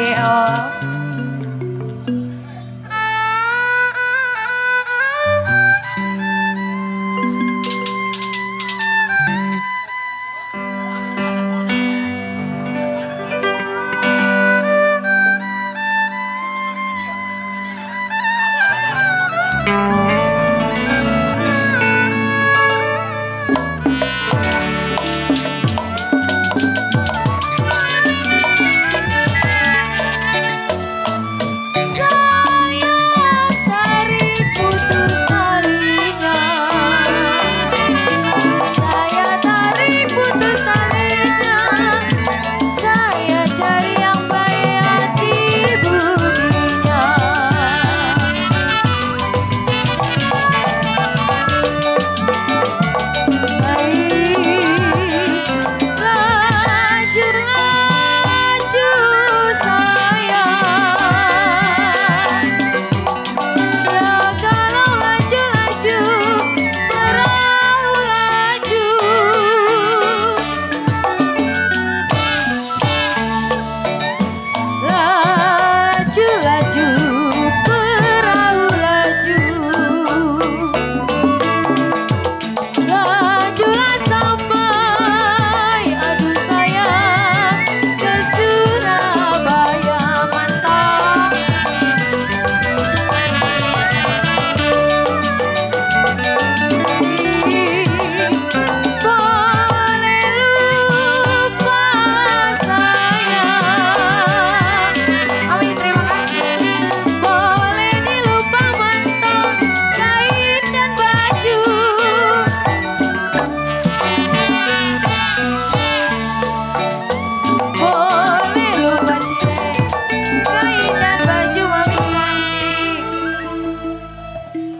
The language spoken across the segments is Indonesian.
Mageo.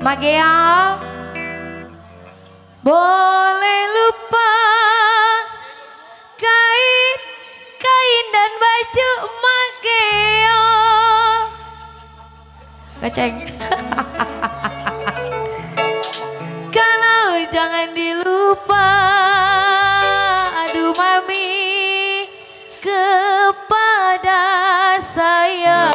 Mageo, boleh lupa kain dan baju Mageo. Gaceng. Kalau jangan dilupa, aduh mami kepada saya.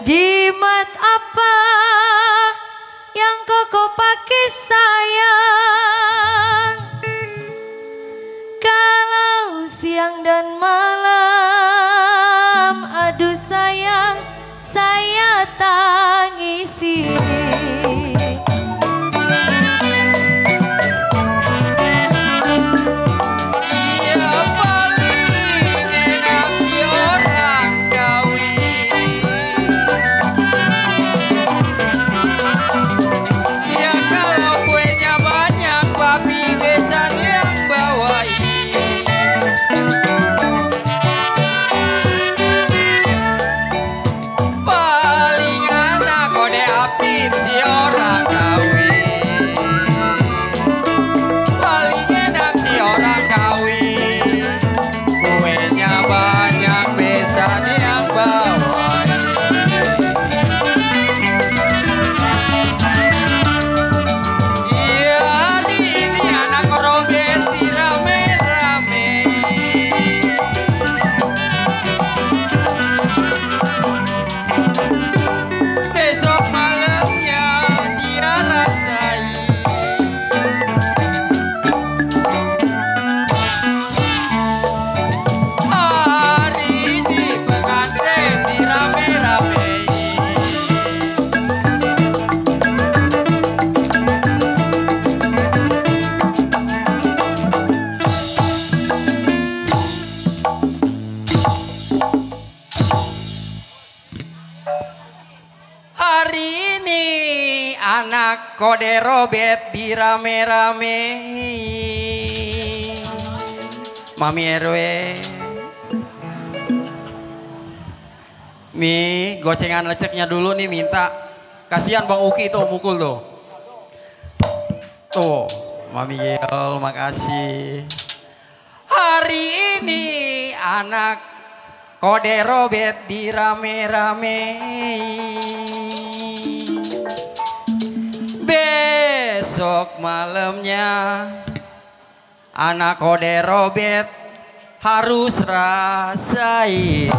Jimat apa yang koko pakai sayang? Kalau siang dan malam, aduh sayang, saya tangisi. Ya kalau kuenya banyak anak kode robet di rame-rame. Mami RW Mi gocengan leceknya dulu nih minta. Kasihan Bang Uki tuh mukul tuh. Tuh Mami Gel makasih. Hari ini anak kode robet di rame-rame. Besok malamnya anak kode robet harus rasain.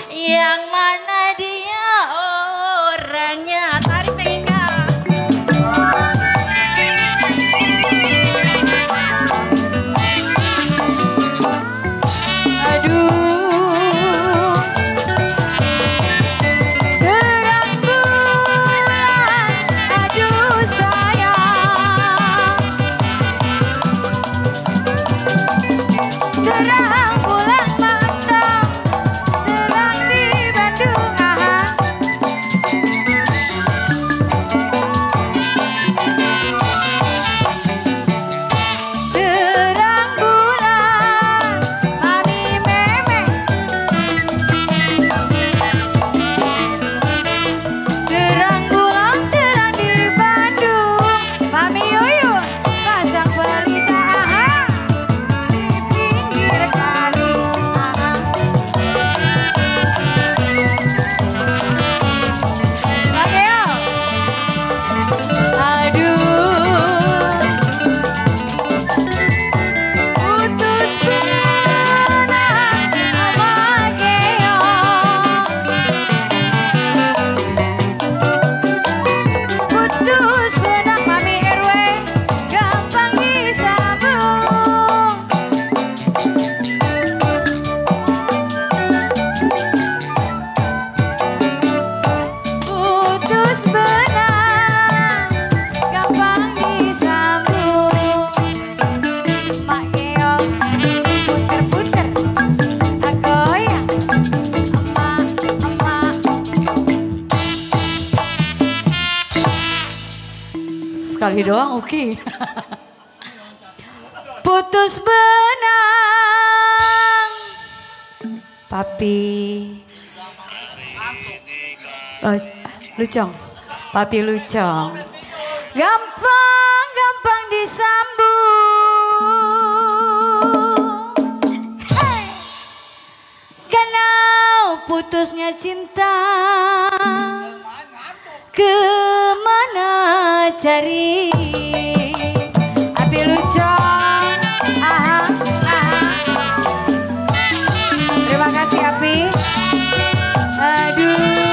Yang mana dia orangnya? Tarik Tega. Aduh, terang bulan, aduh sayang, terang bulan mantap. Sekali doang Uki. Putus benang, papi. Lucong. Papi Lucong. Gampang disambung. Hey. Kalau putusnya cinta, kemana cari? Papi Lucong. Aha. Terima kasih Api. Aduh.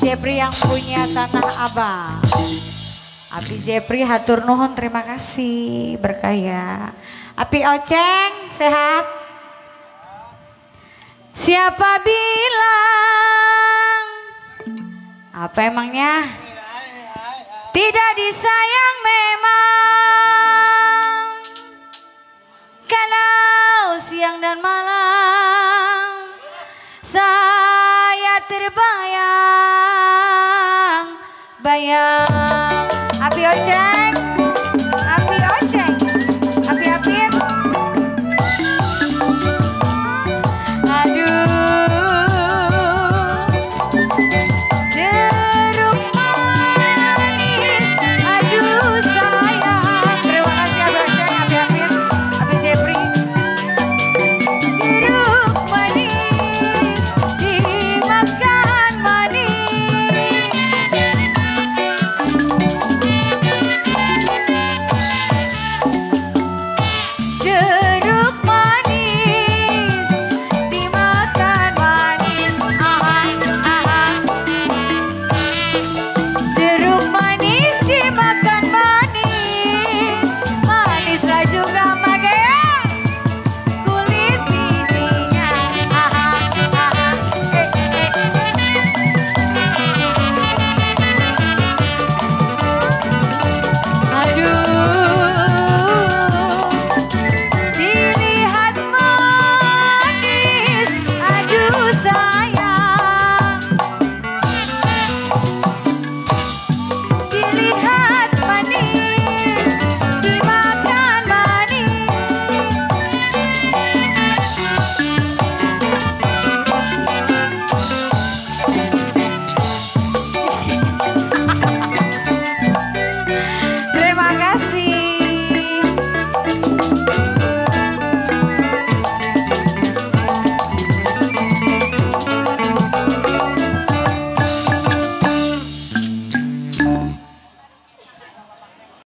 Jepri yang punya Tanah Abang. Api Jepri hatur nuhun, terima kasih berkaya. Api Oceng sehat. Siapa bilang? Apa emangnya? Tidak disayang memang. Kalau siang dan malam saya terbayang-bayang. Api Oceng, Api Oceng, Api Apin. Aduh, jeruk manis, aduh sayang. Terima kasih Api Oceng, Api Apin, Api Jepri. Jeruk manis, dimakan manis. Jeruk